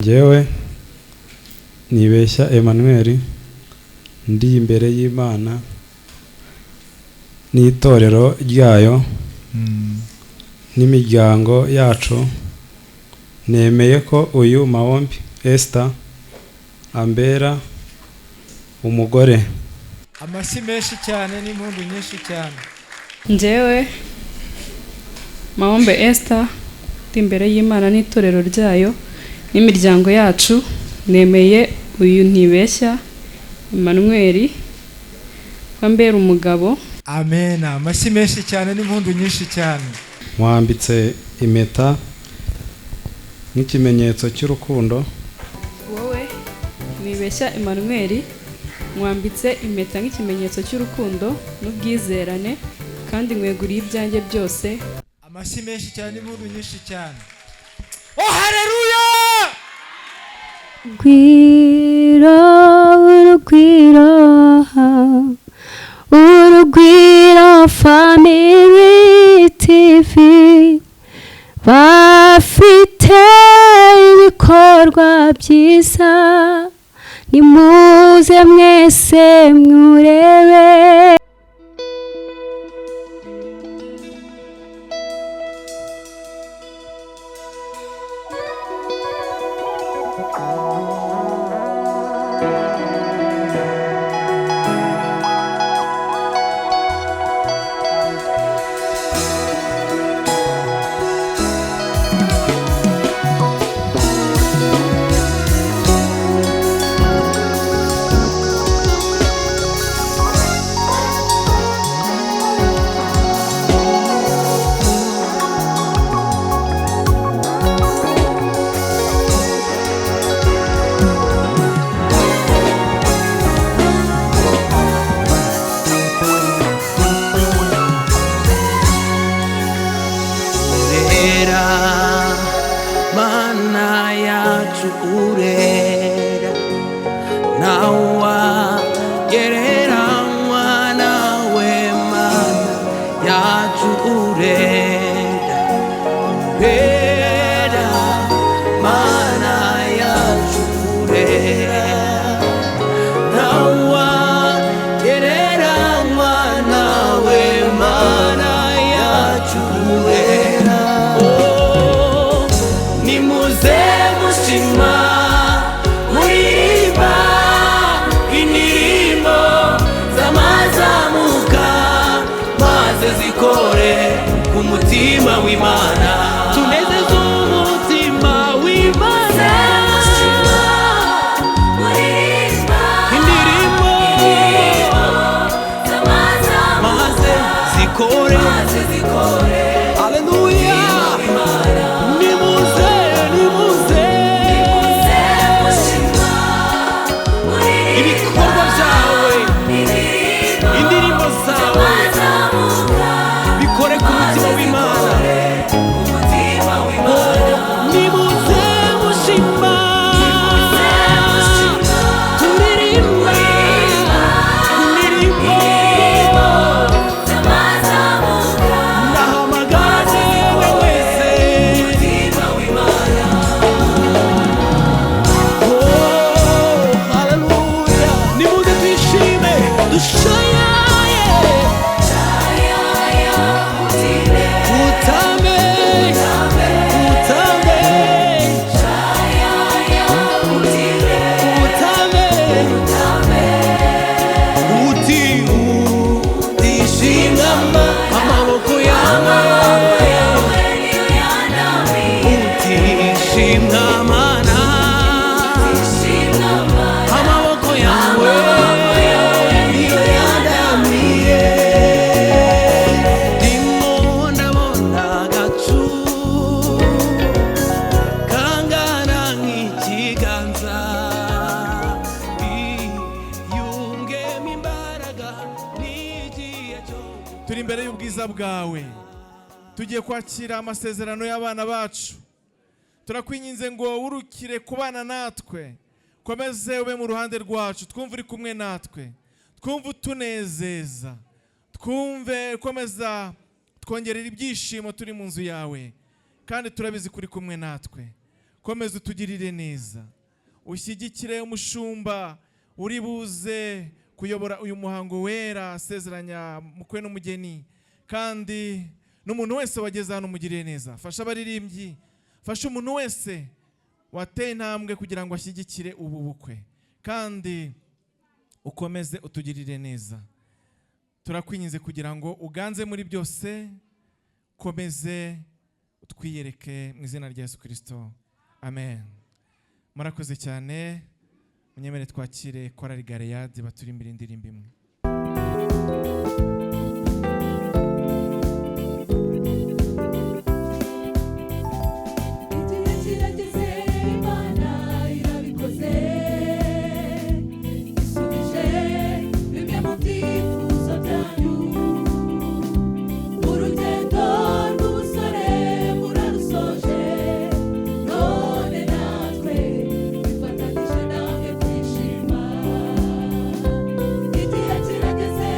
Njyewe nibeshya Emmanuel ndi imbere y'Imana n'itorero ryayo n'imiryango yacu, nemeye ko uyu Maombi Esther ambera umugore. Amashyi menshi cyane n'impundu nyinshi cyane. Njyewe Maombi Esther ndi imbere y'Imana n'itorero ryayo n'imiryango yacu, nemeye uyu ntibeshya Emmanuel ambera umugabo. Amen. Amashyi menshi cyane n'impundu nyinshi cyane. Mwambitse impeta nk'ikimenyetso cy'urukundo. Wowe nibeshya Emmanuel mwambitse impeta nk'ikimenyetso cy'urukundo n'ubwizerane, kandi mweguriye ibyanjye byose. Amashyi menshi cyane n'impundu nyinshi cyane. Oh, haleluya! Urugwiro Family TV bafite ibikorwa byiza, nimuze mwese murebe. Mana yacu urera, nawa gereranywa nawe. Mana yacu urera, urera. Mana yacu urera, nawa gereranywa nawe. Mana yacu urera. Nimuze mushima muririmba indirimbo z'amazamuka, maze zikore ku mutima w'Imana, tunezeze umutima w'Imana. Indirimbo maze zikore. Haleluya. Ibikorwa byawe, indirimbo zawe bikore ku mutima w'Imana. Nimuze mushima, turirimba indirimbo. Ndahamagaje wese. Turi imbere y'ubwiza bwawe, tugiye kwakira amasezerano y'abana bacu. Turakwinginze ngo urukire kubana natwe, komeze ube mu ruhande rwacu, twumve uri kumwe natwe, twumve utunezeza, twumve komeza twongerera ibyishimo turi mu nzu yawe, kandi turabizi kuri kumwe natwe. komeza utugirire neza, ushyigikire umushumba uri buze kuyobora uyu muhango wera asezeranya mukwe n'umugeni, kandi n'umuntu wese wageze hano umugirire neza. Fasha abaririmbyi, fasha umuntu wese wateye intambwe kugira ngo ashyigikire ubu bukwe, kandi ukomeze utugirire neza. Turakwinginze kugira ngo uganze muri byose, komeze utwiyereke mu izina rya Yesu Kristo, amen. Murakoze cyane. Munyemere twakire korali Galeyadi baturimbira indirimbo imwe. Igihe kirageze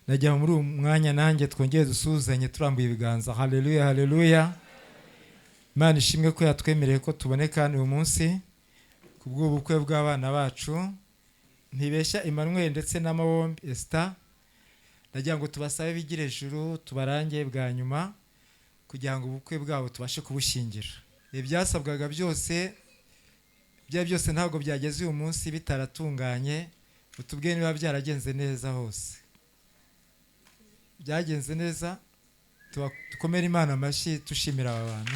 najya muri uyu mwanya nanjye twongeye dusuzanye turambuye ibiganza. Haleluya, haleluya. Imana ishimwe ko yatwemereye ko tuboneka uyu munsi kubw'ubukwe bw'abana bacu Ntibeshya Emmanuel ndetse na Mawombi Esther. Nagira ngo tubasabe bigire ejuru tubarange bwa nyuma kugira ngo ubukwe bwabo tubashe kubushingira. Ibyasabwaga byose ntabwo byageze uyu munsi bitaratunganye. Utubwiye niba byaragenze neza hose. Byagenze neza, tukomere Imana amashyi tushimira aba bantu.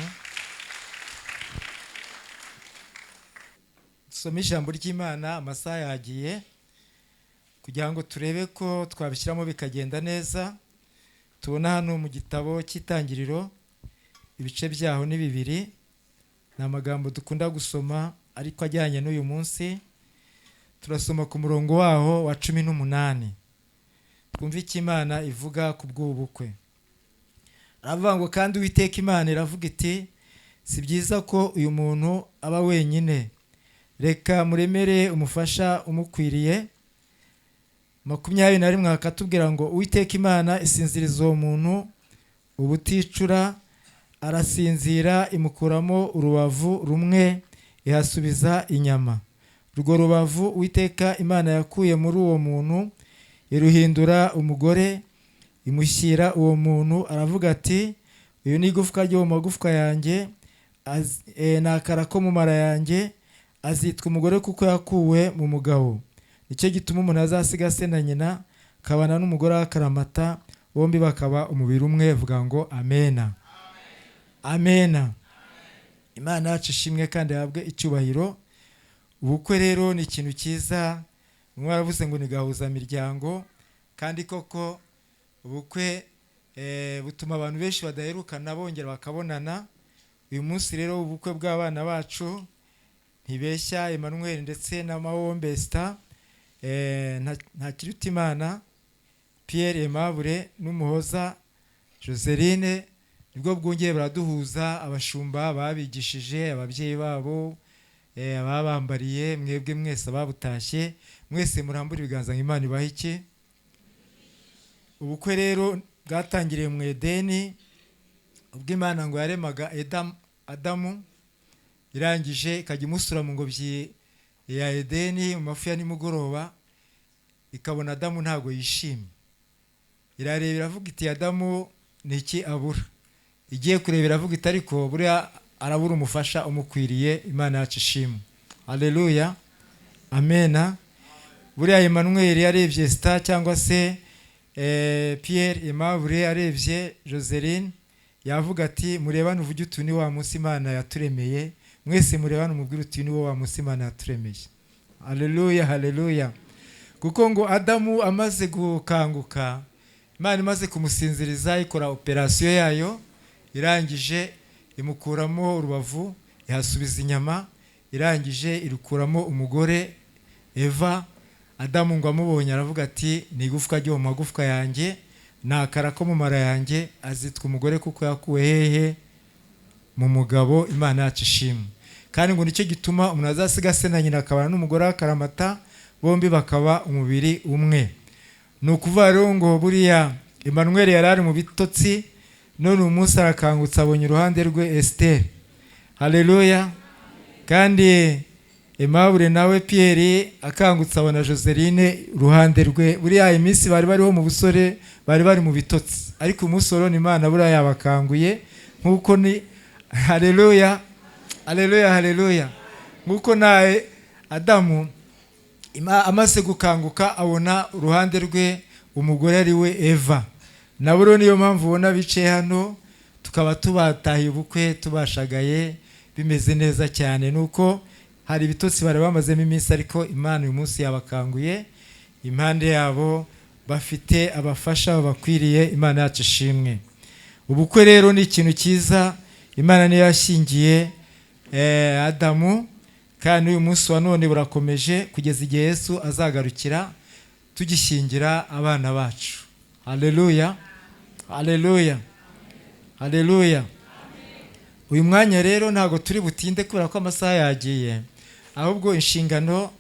Dusome ijambo ry'Imana, amasaha yagiye kugira ngo turebe ko twabishyiramo bikagenda neza. Tubona hano mu gitabo cy'Itangiriro ibice byaho ni 2. Ni amagambo dukunda gusoma ariko ajyanye n'uyu munsi. Turasoma ku murongo waho wa 18. Twumve icyo Imana ivuga ku bw'ubukwe. Aravuga ngo kandi Uwiteka Imana iravuga iti si byiza ko uyu muntu aba wenyine, reka muremere umufasha umukwiriye. 21 akatubwira ngo Uwiteka Imana isinziriza uwo muntu ubuticura, arasinzira imukuramo urubavu rumwe ihasubiza inyama. Urwo rubavu Uwiteka Imana yakuye muri uwo muntu iruhindura umugore, imushyira uwo muntu. Aravuga ati uyu ni igufwa ryo mu magufwa yanjye, nakara ko mu mara yanjye, azitwa umugore kuko yakuwe mu mugabo. Nicyo gituma umuntu azasiga se na nyina kabana n'umugore w'akaramata, bombi bakaba umubiri umwe. Vuga ngo amena, amena. Imana yacu ishimwe kandi yahabwe icyubahiro. Ubukwe rero ni ikintu cyiza. Mwaravuze ngo ni gahuza miryango, kandi koko ubukwe butuma abantu benshi badaherukana bongera bakabonana. Uyu munsi rero ubukwe bw'abana bacu Ntibeshya Emmanuel ndetse na Mawombi Esther, Ntakirutimana Pierre Aimable n'Umuhoza Joseline, nibwo bwongeye baraduhuza. Abashumba babigishije, ababyeyi babo ababambariye, mwebwe mwese ababutashye, mwese murambura ibiganza ngo Imana ibahe iki. Ubukwe rero bwatangiriye mu Edeni ubwo Imana ngo yaremaga Adamu, irangije ikajya imusura mu ngobyi ya Edeni mu mafu ya nimugoroba, ikabona Adamu ntago yishimye. Irareba iravuga iti Adamu niki abura. Igiye kureba iravuga iti ariko buriya arabura umufasha umukwiriye. Imana yacu ishimwe. Haleluya, amena. Buriya Emmanuel yarebye Esther cyangwa se Pierre Aimable yarebye Joseline, yavuga ati murebane uvuge utu ni wa munsi Imana yaturemeye. Mwese murebane umubwire uti ni wo wa munsi Imana yaturemeye. Haleluya, haleluya. Kuko ngo Adamu amaze gukanguka, Imana imaze kumusinziriza, ikora operasiyo yayo, irangije imukuramo urubavu ihasubiza inyama, irangije irukuramo umugore Eva. Adamu ngo amubonye aravuga ati ni igufwa ryo mu magufwa yanjye, nakara ko mu mara yanjye, azitwa umugore kuko yakuwe hehe mu mugabo. Imana yacu ishimwe. Kandi ngo nicyo gituma umuntu azasiga se na nyina akabana n'umugore w'akaramata, bombi bakaba umubiri umwe. Ni ukuvuga rero ngo buriya Emmanuel yarari mu bitotsi, none umunsi arakangutse abonye uruhande rwe Esther. Haleluya. Kandi Aimable nawe Pierre akangutse abona Joseline uruhande rwe. Buriya iminsi bari bariho mu busore, bari mu bitotsi, ariko umunsi rero Imana buriya yabakanguye nkuko ni. Haleluya, haleluya, haleluya. Nkuko nawe Adamu amaze gukanguka abona uruhande rwe umugore ari we Eva. Nabo niyo mpamvu ubona bicaye hano tukaba tubatahiye ubukwe tubashagaye bimeze neza cyane. Nuko hari ibitotsi bari bamazemo iminsi, ariko Imana uyu munsi yabakanguye. Impande yabo bafite abafasha babakwiriye. Imana yacu ishimwe. Ubukwe rero ni ikintu cyiza. Imana niyo yashingiye Adamu, kandi uyu munsi wa none burakomeje kugeza igihe Yesu azagarukira tugishingira abana bacu. Haleluya, haleluya, haleluya. Uyu mwanya rero ntago turi butinde kubera ko amasaha yagiye, ahubwo inshingano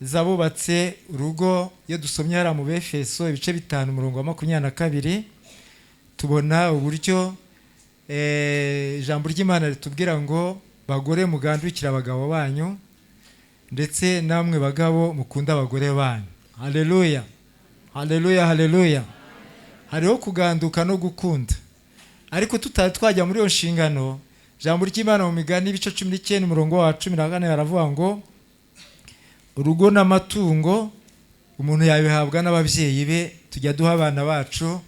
z'abubatse urugo. Iyo dusomye hariya mu Befeso ibice 5 umurongo wa 22 tubona uburyo ijambo ry'Imana ritubwira ngo bagore mugandukira abagabo banyu ndetse namwe bagabo mukunda abagore banyu. Haleluya, haleluya, haleluya. Hariho kuganduka no gukunda, ariko tutari twajya muri iyo nshingano. Ijambo ry'Imana mu Migani ibice 19 umurongo wa 14 haravuga ngo urugo n'amatungo umuntu yabihabwa n'ababyeyi be. Tujya duha abana bacu,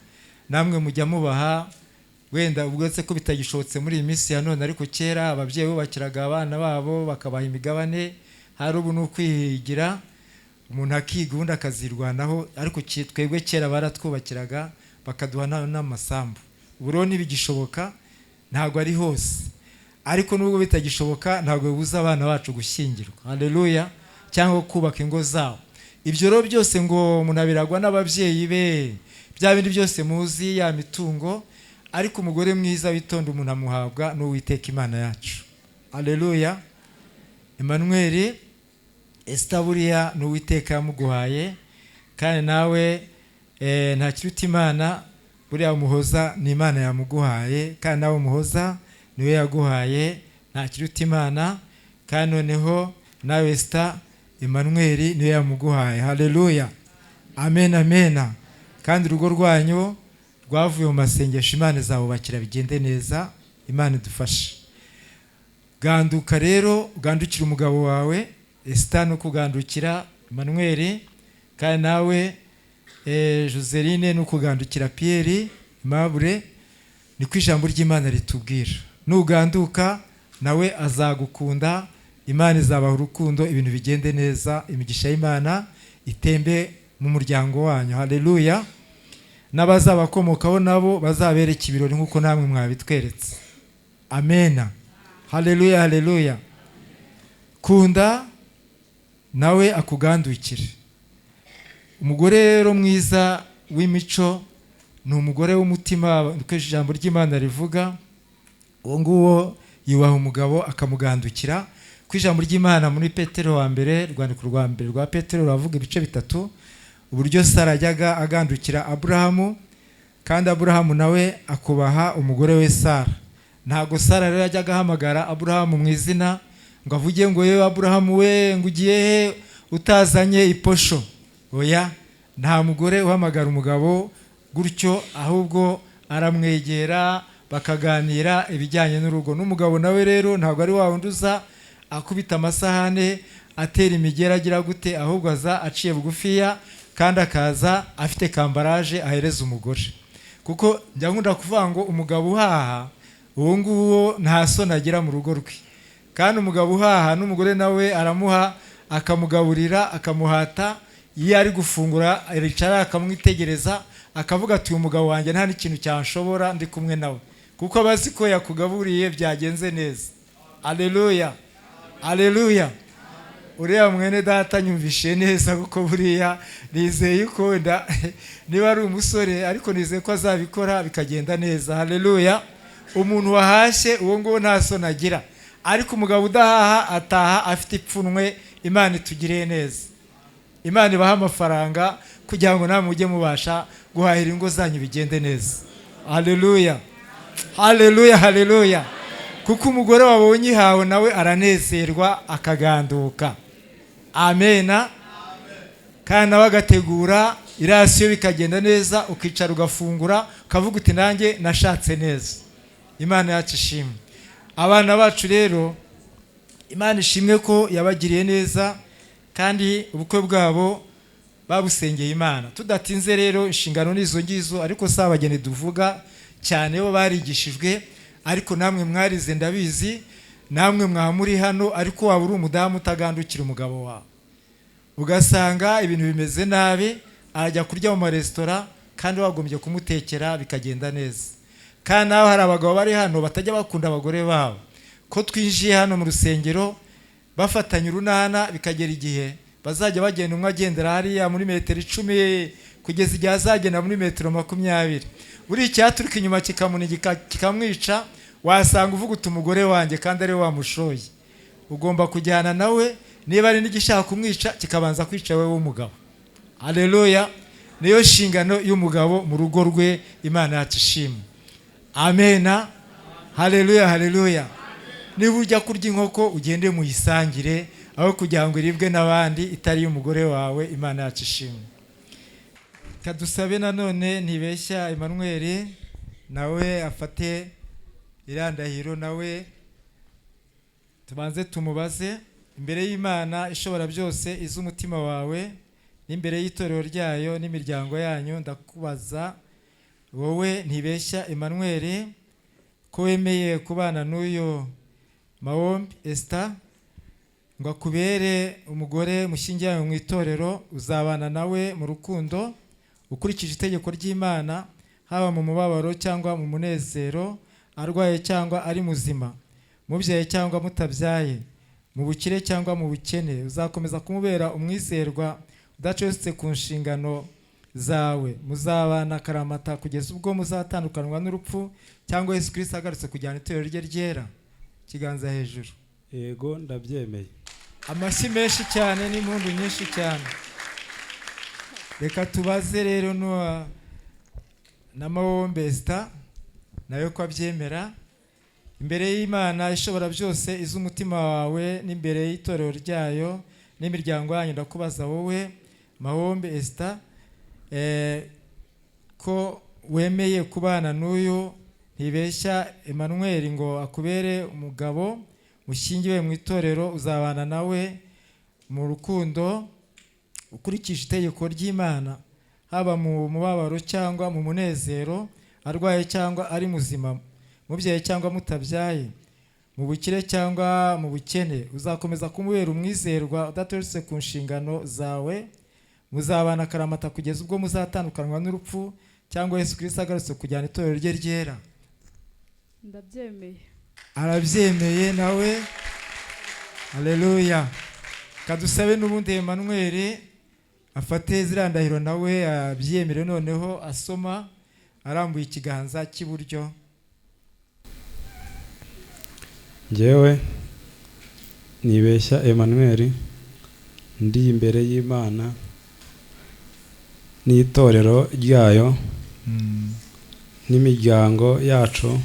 namwe mujya mubaha. Wenda ubwetse ko bitagishobotse muri iyi minsi ya none, ariko kera ababyeyi bubakiraga abana babo bakabaha imigabane. Hari ubu n'ukwigira umuntu akiga ubundi akazirwanaho, ariko twebwe kera baratwubakiraga bakaduha n'amasambu. Ubu rero ntibigishoboka, ntabwo ari hose, ariko nubwo bitagishoboka ntabwo bibuza abana bacu gushyingirwa. Haleluya, cyangwa kubaka ingo zabo. Ibyo rero byose ngo umuntu abiragwa n'ababyeyi be, bya bindi byose muzi, ya mitungo. Ariko umugore mwiza witonda umuntu amuhabwa n'Uwiteka Imana yacu. Haleluya. Emmanuel, Esther buriya n'Uwiteka yamuguhaye, kandi nawe nta kiruta Imana. Buriya Umuhoza ni Imana yamuguhaye, kandi nawe Umuhoza niwe yaguhaye, nta kiruta Imana. Kandi noneho nawe Esther, Emmanuel niwe yamuguhaye. Haleluya, amen, amen. Kandi urugo rwanyu rwavuye mu masengesho, Imana izabubakira bigende neza. Imana idufashe. Ganduka rero, ugandukira umugabo wawe. Esther no kugandukira Emmanuel, kandi nawe Joseline no kugandukira Pierre Mabure. Ni ku ijambo ry'Imana ritubwira, nuganduka nawe azagukunda. Imana izabaha urukundo, ibintu bigende neza, imigisha y'Imana itembe mu muryango wanyu. Haleluya. N'abazabakomokaho nabo bazabereka ibirori nk'uko namwe mwabitweretse. Amena. Haleluya, haleluya. Kunda nawe akugandukire. Umugore rero mwiza w'imico ni umugore w'umutima, uko ijambo ry'Imana rivuga. Uwo nguwo yubaha umugabo akamugandukira. Ku ijambo ry'Imana muri Petero wa mbere, rwandiko rwa mbere rwa Petero ravuga ibice 3 uburyo Sara ajyaga agandukira Aburahamu, kandi Aburahamu nawe akubaha umugore we Sara. Ntago Sara rero yajyaga ahamagara Aburahamu mu izina ngo avuge ngo yewe Aburahamu we ngugiye he utazanye iposho. Oya, nta mugore uhamagara umugabo gutyo, ahubwo aramwegera bakaganira ibijyanye n'urugo. N'umugabo nawe rero ntabwo ari wa wundi uza akubita amasahane atera imigera agira gute, ahubwo aza aciye bugufiya, kandi akaza afite kambaraje ahereza umugore. Kuko njya nkunda kuvuga ngo umugabo uhaha uwo nguwo nta soni agira mu rugo rwe, kandi umugabo uhaha n'umugore nawe aramuha akamugaburira akamuhata. Iyo ari gufungura aricara akamwitegereza akavuga ati uyu mugabo wanjye nta n'ikintu cyanshobora ndi kumwe nawe, kuko abazi ko yakugaburiye byagenze neza. Haleluya, haleluya. Uriya mwene data nyumvishe neza, kuko buriya nizeye ko niba ari umusore, ariko nizeye ko azabikora bikagenda neza. Haleluya. Umuntu wahashye uwo ngo nta soni agira, ariko umugabo udahaha ataha afite ipfunwe. Imana itugiriye neza, Imana ibaha amafaranga kugira ngo namwe mujye mubasha guhahira ingo zanyu bigende neza. Haleluya, haleluya, haleluya. Kuko umugore wabonye ihawe nawe aranezerwa akaganduka. Amena. Kandi nawe agategura irasiyo bikagenda neza, ukicara ugafungura ukavuga uti nanjye nashatse neza. Imana yacu ishimwe. Abana bacu rero Imana ishimwe ko yabagiriye neza, kandi ubukwe bwabo babusengeye Imana. Tudatinze rero, inshingano nizo ngizo, ariko si abageni duvuga cyane, bo barigishijwe, ariko namwe mwarize ndabizi. Namwe mwamuri hano, ariko waba uri umudamu utagandukira umugabo wawe, ugasanga ibintu bimeze nabi, arajya kurya mu maresitora, kandi wagombye kumutekera bikagenda neza. Kandi naho hari abagabo bari hano batajya bakunda abagore babo, ko twinjiye hano mu rusengero bafatanya urunana, bikagera igihe bazajya bagenda umwe agendera hariya muri metero 10 kugeza igihe azagenda muri metero 20. Buri icyaturuka inyuma kikamuniga kikamwica, wasanga uvuga uti umugore wanjye kandi ari wamushoye. Ugomba kujyana nawe niba ari n'igishaka kumwica kikabanza kwica wowe w'umugabo. Haleluya. Niyo nshingano y'umugabo mu rugo rwe, Imana yacu ishimwe. Amena. Haleluya, haleluya. Niba ujya kurya inkoko ugende muyisangire aho kugira ngo iribwe n'abandi itari y'umugore wawe, Imana yacu ishimwe. Kadusabe nanone Ntibeshya Emmanuel nawe afate irandahiro, nawe tubanze tumubaze imbere y'Imana ishobora byose iz'umutima wawe n'imbere y'itorero ryayo n'imiryango yanyu. Ndakubaza wowe Ntibeshya Emmanuel ko wemeye kubana n'uyu Mahombi Esther ngo akubere umugore mushyingiranywe mu itorero, uzabana nawe mu rukundo ukurikije itegeko ry'Imana, haba mu mubabaro cyangwa mu munezero, arwaye cyangwa ari muzima, mubyaye cyangwa mutabyaye, mu bukire cyangwa mu bukene. Uzakomeza kumubera umwizerwa udacecetse ku nshingano zawe. Muzabana akaramata kugeza ubwo muzatandukanwa n'urupfu cyangwa Yesu Kristo agarutse kujyana itorero rye ryera. Kiganza hejuru. Yego ndabyemeye. Amashyi menshi cyane n'impundu nyinshi cyane. Reka tubaze rero na Mahombi Esther nayo ko abyemera imbere y'Imana ishobora byose iz'umutima wawe n'imbere y'itorero ryayo n'imiryango yanyu. Ndakubaza wowe Mahombi Esther ko wemeye kubana n'uyu Ntibeshya Emmanuel ngo akubere umugabo mushyingiwe mu itorero, uzabana nawe mu rukundo ukurikije itegeko ry'Imana, haba mu mubabaro cyangwa mu munezero, arwaye cyangwa ari muzima, mubyaye cyangwa mutabyaye, mu bukire cyangwa mu bukene. Uzakomeza kumubera umwizerwa udatoretse ku nshingano zawe. Muzabana akaramata kugeza ubwo muzatandukanwa n'urupfu cyangwa Yesu Kristo agarutse kujyana itorero rye ryera. Ndabyemeye. Arabyemeye nawe. Haleluya. Kadusabe n'ubundi Emmanuel afate zirandahiro nawe abyemere, noneho asoma arambuye ikiganza cy'iburyo. Njyewe Ntibeshya Emmanuel ndi imbere y'Imana n'itorero ryayo n'imiryango yacu,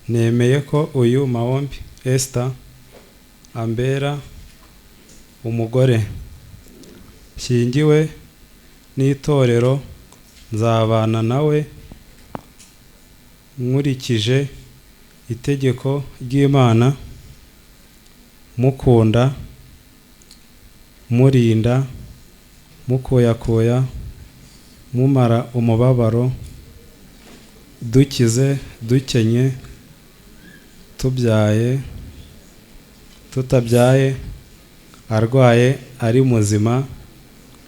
nemeye ko uyu Mahombi Esther ambera umugore nshyingiwe n'itorero, nzabana nawe nkurikije itegeko ry'Imana, mukunda, murinda, mukoyakoya, mumara umubabaro, dukize, dukenye, tubyaye, tutabyaye, arwaye, ari muzima.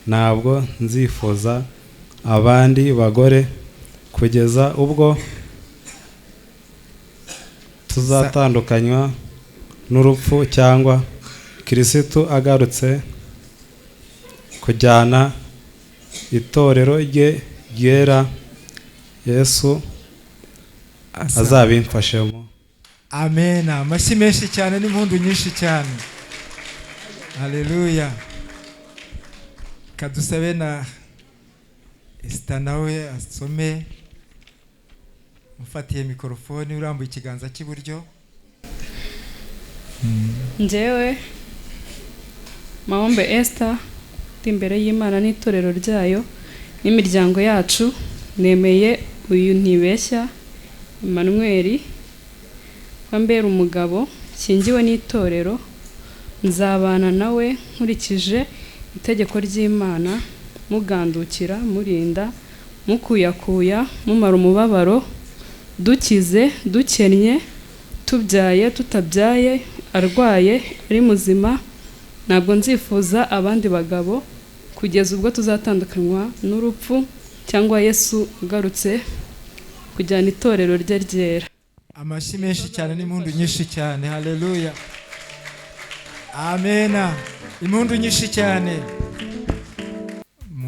Ntabwo nzifuza abandi bagore kugeza ubwo tuzatandukanywa n'urupfu cyangwa Kristo agarutse kujyana itorero rye ryera. Yesu azabimfashemo. Amen. Amashyi menshi cyane n'impundu nyinshi cyane. Haleluya. Kadusabe na Esther nawe asome, mufatiye mikrofone urambuye ikiganza cy'iburyo. Njyewe Mahombi Esther ndi imbere y'Imana n'itorero ryayo n'imiryango yacu, nemeye uyu Ntibeshya Emmanuel wambera umugabo nshyingiwe n'itorero, nzabana nawe nkurikije itegeko ry'Imana, mugandukira, murinda, mukuyakuya, mumara umubabaro, dukize, dukennye, tubyaye, tutabyaye, arwaye, ari muzima. Ntabwo nzifuza abandi bagabo kugeza ubwo tuzatandukanywa n'urupfu cyangwa Yesu ugarutse kujyana itorero rye ryera. Amashyi menshi cyane n'impundu nyinshi cyane. Haleluya. Amena. Impundu nyinshi cyane.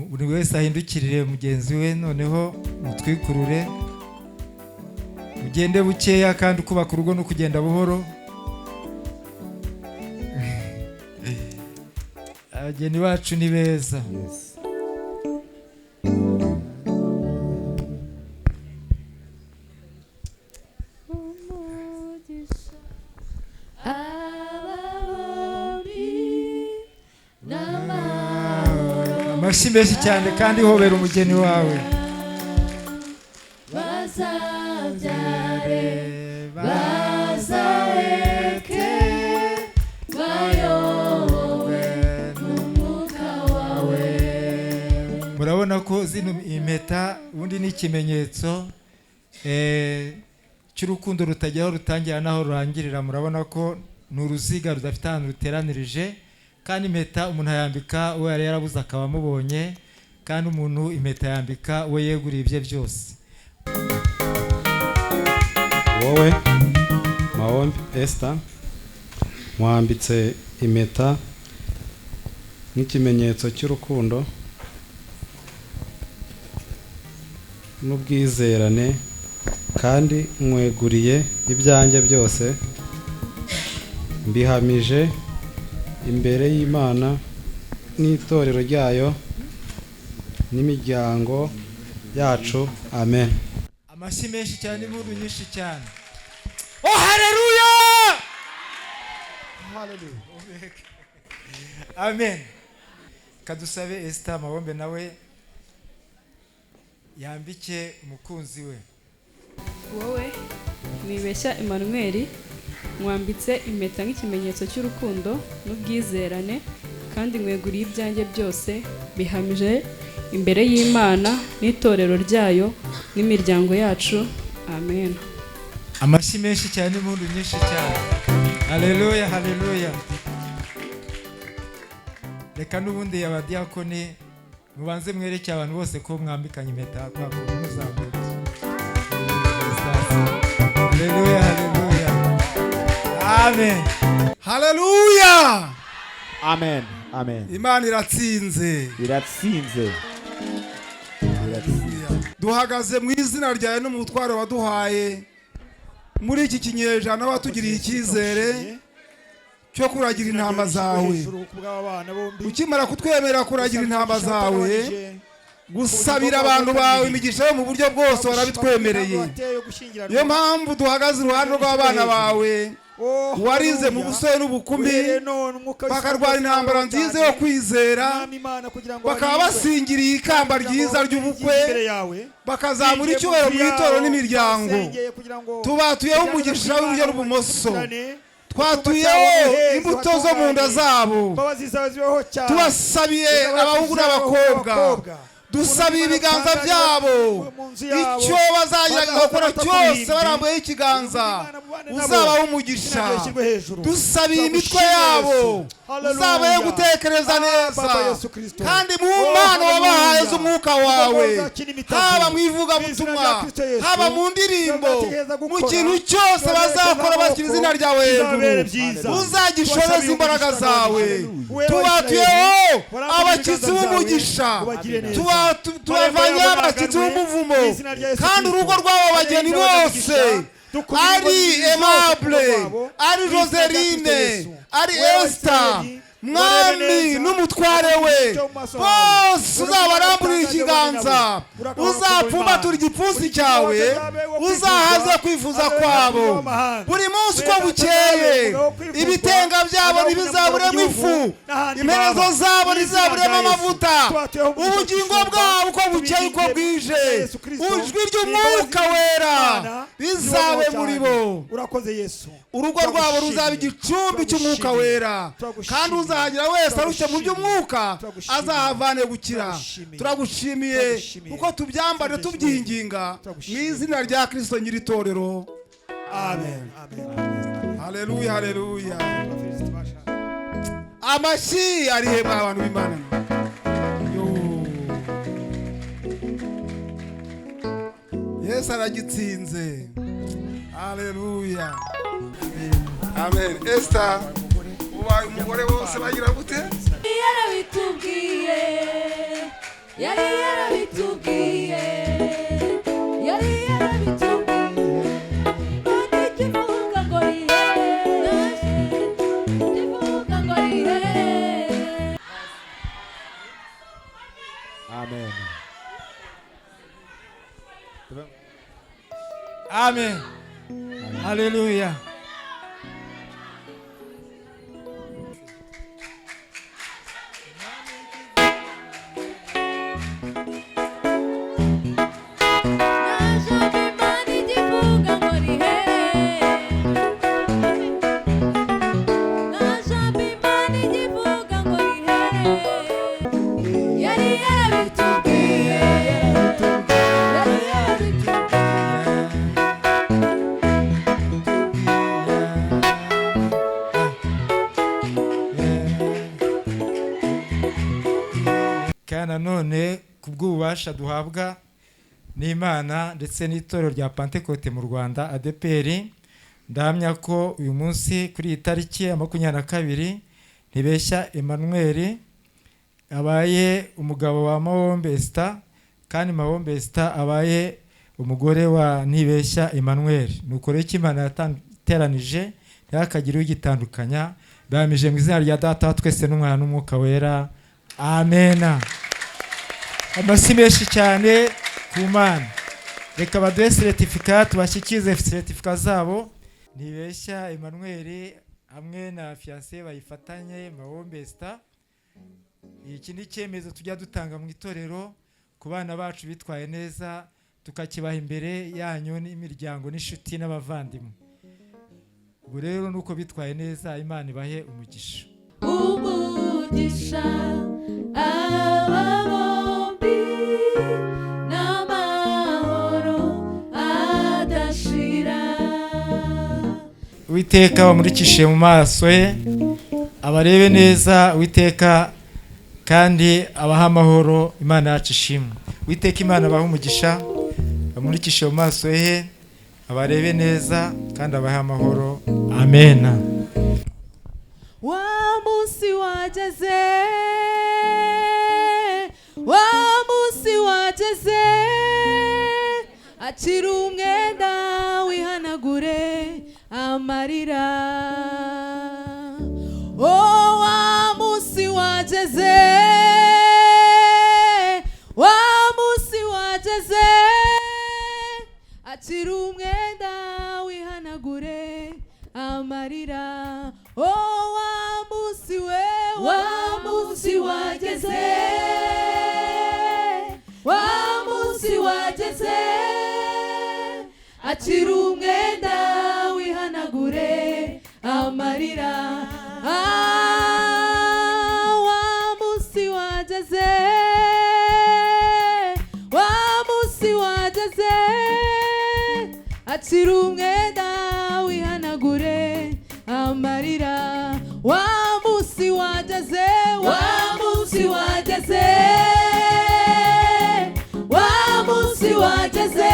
Buri wese ahindukirire mugenzi we, noneho mutwikurure, mugende bukeya kandi kubaka urugo no kugenda buhoro. abageni bacu ni beza. Yes. Amashyi menshi cyane kandi hobera umugeni wawe. Murabona ko zino impeta ubundi ni ikimenyetso cy'urukundo rutagira aho rutangira n'aho rurangirira. Murabona ko ni uruziga rudafite ahantu ruteranirije, kandi impeta umuntu ayambika uwo yari yarabuze akaba amubonye, kandi umuntu impeta yambika uwo yeguriye ibye byose. Wowe Mahombi Esther mwambitse impeta nk'ikimenyetso cy'urukundo n'ubwizerane, kandi mweguriye ibyanjye byose, mbihamije imbere y'Imana n'itorero ryayo n'imiryango yacu. Amen. Amashyi menshi cyane, impundu nyinshi cyane. Oh, haleluya! Haleluya. Amen. Kadusabe Esther Mahombe nawe yambike umukunzi we. wowe Nibeshya Emmanuel mwambitse impeta nk'ikimenyetso cy'urukundo n'ubwizerane, kandi mweguriye ibyanjye byose, bihamije imbere y'Imana n'itorero ryayo n'imiryango yacu. Amen. Amashyi menshi cyane, impundu nyinshi cyane. Haleluya, haleluya. Reka n'ubundi abadiyakoni mubanze mwereke abantu bose ko mwambikanye impeta kwa ko muzambuka. Haleluya, haleluya. Amen. Haleluya. Amen. Amen. Imana iratsinze. Iratsinze. Duhagaze mu izina ryawe n'umutwaro waduhaye muri iki kinyejana, watugiriye icyizere cyo kuragira intama zawe. Ukimara kutwemerera kuragira intama zawe, gusabira abantu bawe imigisha yo mu buryo bwose warabitwemereye. Niyo mpamvu duhagaze iruhande rw'abana bawe warize mu busore n'ubukumi, bakarwara intambara nziza yo kwizera, bakaba basingiriye ikamba ryiza ry'ubukwe, bakazamura icyubahiro mu itorero n'imiryango. Tubatuyeho umugisha w'iburyo n'ubumoso, twatuyeho imbuto zo mu nda zabo, tubasabiye abahungu n'abakobwa, dusabiye ibiganza byabo, icyo bazajya gukora cyose barambuyeho ikiganza uzabaho umugisha. Dusabiye imitwe yabo, uzabahe gutekereza neza, kandi mu mpano wabahaye z'umwuka wawe, haba mu ivugabutumwa, haba mu ndirimbo, mu kintu cyose bazakora bashyira izina ryawe hejuru, uzagishoreza imbaraga zawe. Tubatuyeho abakizi b'umugisha, tubavanye abakizi b'umuvumo, kandi urugo rw'abo bageni bose, ari Aimable, ari Joseline, ari Esther, mwami n'umutware we, bose uzabaramburira ikiganza, uzapfumbatura igipfunsi cyawe, uzahaze kwifuza kwabo. Buri munsi uko bukeye, ibitenga byabo ntibizaburemo ifu, imperezo zabo ntizizaburemo amavuta, ubugingo bwabo uko bukeye uko bwije, ijwi ry'umwuka wera rizabe muri bo. Urugo rwabo ruzaba igicumbi cy'umwuka wera, kandi uzahagira wese arushye mu by'umwuka azahavane gukira. Turagushimiye kuko tubyambare tubyinginga mu izina rya Kristo nyiritorero. Amen. Haleluya, haleluya. Amashyi arihe abantu b'Imana. Yesu aragitsinze. Haleluya. Amen. Esther, ubaye umugore wose bagira gute? Yarabitubwiye, yari yarabitubwiye, yari yarabitubwiye. None kivuga ngo rihe, kivuga ngo rihe. Amen. Amen. Haleluya. Kana none kubw'ububasha duhabwa n'Imana ndetse n'itorero rya Pentecote mu Rwanda ADPR, ndahamya ko uyu munsi kuri iyi tariki ya 22 Ntibeshya Emmanuel abaye umugabo wa Mahombe Esther, kandi Mahombe Esther abaye umugore wa Ntibeshya Emmanuel. Nuko rero Imana yateranije ntihakagire ugitandukanya, bamije mu izina rya Data twese n'Umwana n'Umwuka Wera. Amen. Amasi menshi cyane ku Mana. Reka baduhe certificate, bashyikize certificate zabo. Ntibeshya Emmanuel hamwe na fiancé bayifatanye Mahombe Esther. Iki ni cyemezo tujya dutanga mu itorero ku bana bacu bitwaye neza, tukakibaha imbere yanyu n'imiryango n'inshuti n'abavandimwe. Ubu rero nuko bitwaye neza, Imana ibahe umugisha. Umugisha aba bombi n'amahoro adashira. Uwiteka bamurikishe mu maso ye, abarebe neza. Uwiteka kandi abaha amahoro. Imana yacu ishimwe. Uwiteka Imana abaha umugisha, bamurikishe mu maso ye, abarebe neza kandi abaha amahoro. Amen. Wa munsi wageze, wa munsi wageze, akira umwenda wihanagure amarira. Oh, wa munsi wageze, wa munsi wageze, akira umwenda wihanagure amarira. Oh, wa munsi we, wa munsi wageze, wa munsi wageze, akira umwenda wihanagure amarira. Wa munsi wageze, wa munsi wageze, akira umwenda wihanagure amarira. Wa munsi wageze, wa munsi wageze, wa munsi wageze,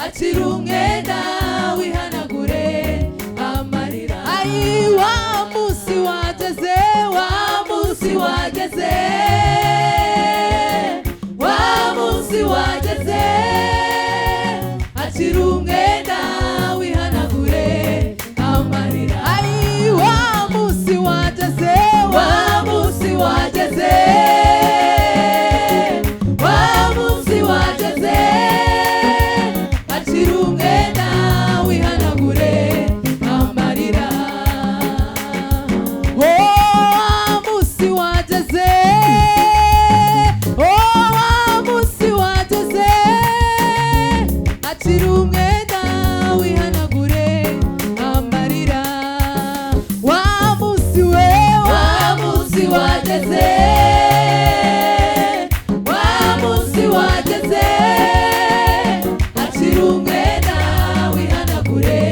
akira umwenda wihanagure amarira. Ai, wa munsi wageze, wa munsi wageze, wa munsi wageze, akira umwenda wihanagure amarira. Ai, wa munsi wageze, wa munsi wageze, wa munsi wageze, akira umwenda wihanagure amarira. Oh, wa munsi wageze, oh, wa munsi wageze, akira umwenda wihanagure amarira. Wa munsi we, wa munsi wageze, wa munsi wageze, akira umwenda wihanagure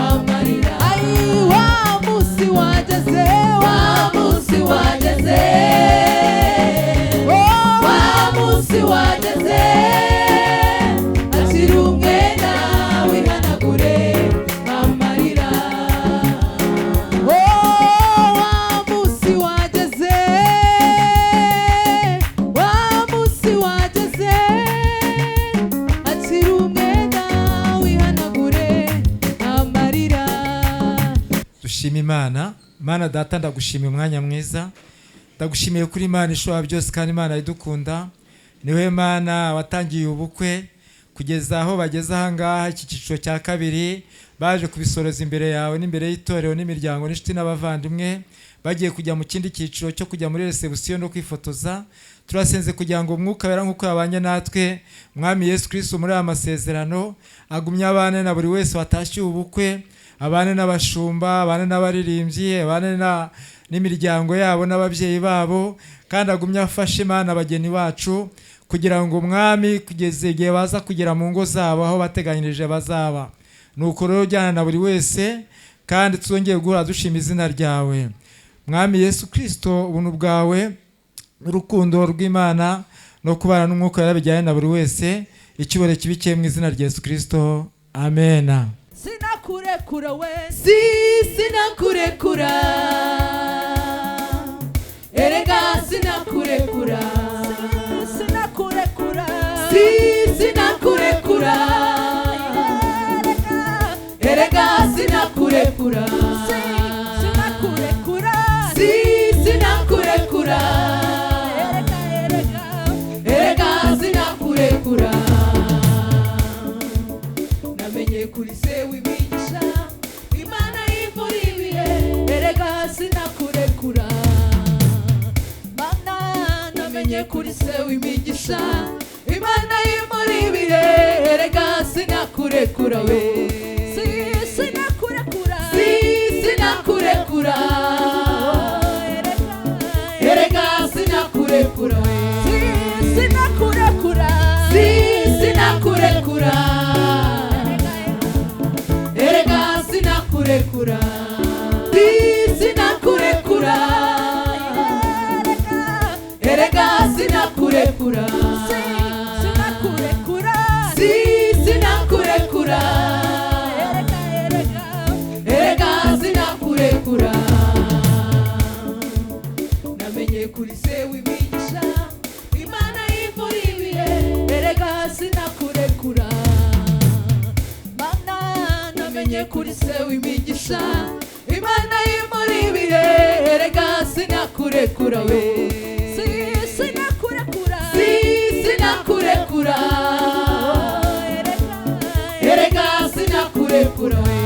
amarira. Ai, wa munsi wageze, wa munsi wageze, oh, wa munsi wageze, akira umwenda wihanagure amarira. Oh, wa munsi wageze, wa munsi wageze, akira umwenda wihanagure amarira. Dushima Imana. Mana Data, ndagushima umwanya mwiza, ndagushimiye kuri Imana ishobora byose kandi Imana idukunda. Niwe Mana watangiye ubukwe kugeza aho bageze aha ngaha, iki cyiciro cya kabiri baje kubisoroza imbere yawe n'imbere y'itorero n'imiryango n'inshuti n'abavandimwe, bagiye kujya mu kindi cyiciro cyo kujya muri reception no kwifotoza. Turasenze kugira ngo Mwuka Wera nk'uko yabanye natwe, Mwami Yesu Kristo muri aya masezerano agumye abane na buri wese watashye ubukwe, abane n'abashumba, abane n'abaririmbyi, abane n'imiryango yabo n'ababyeyi babo, kandi agumye afashe Imana abageni bacu kugira ngo Mwami kugeza igihe baza kugera mu ngo zabo aho bateganyirije bazaba. Nuko rero ujyana na buri wese kandi twongeye guhora dushima izina ryawe Mwami Yesu Kristo. Ubuntu bwawe n'urukundo rw'Imana no kubana n'Umwuka Wera bijyanye na buri wese, icyubahiro kibikiye mu izina rya Yesu Kristo, amen. Sinakurekura we, sinakurekura, erega sinakurekura, sinakurekura, sinakurekura, erega sinakurekura, sinakurekura, sinakurekura, erega sinakurekura. Namenye kuri se w'imigisha, Imana y'imvura ibihe, erega sinakurekura. Mana namenye kuri se w'imigisha, Imana y'imvura ibihe, erega sinakurekura we, sinakurekura, sinakurekura, erega sinakurekura we, sinakurekura, sinakurekura, erega sinakurekura, sinakurekura, erega sinakurekura, sinakurekura, sinakurekura, erega sinakurekura. Namenye kuri se w'imigisha, Imana y'imvura ibihe, erega sinakurekura. Mana namenye kuri se w'imigisha, Imana y'imvura ibihe, erega sinakurekura we, sinakurekura, sinakurekura, erega sinakurekura we,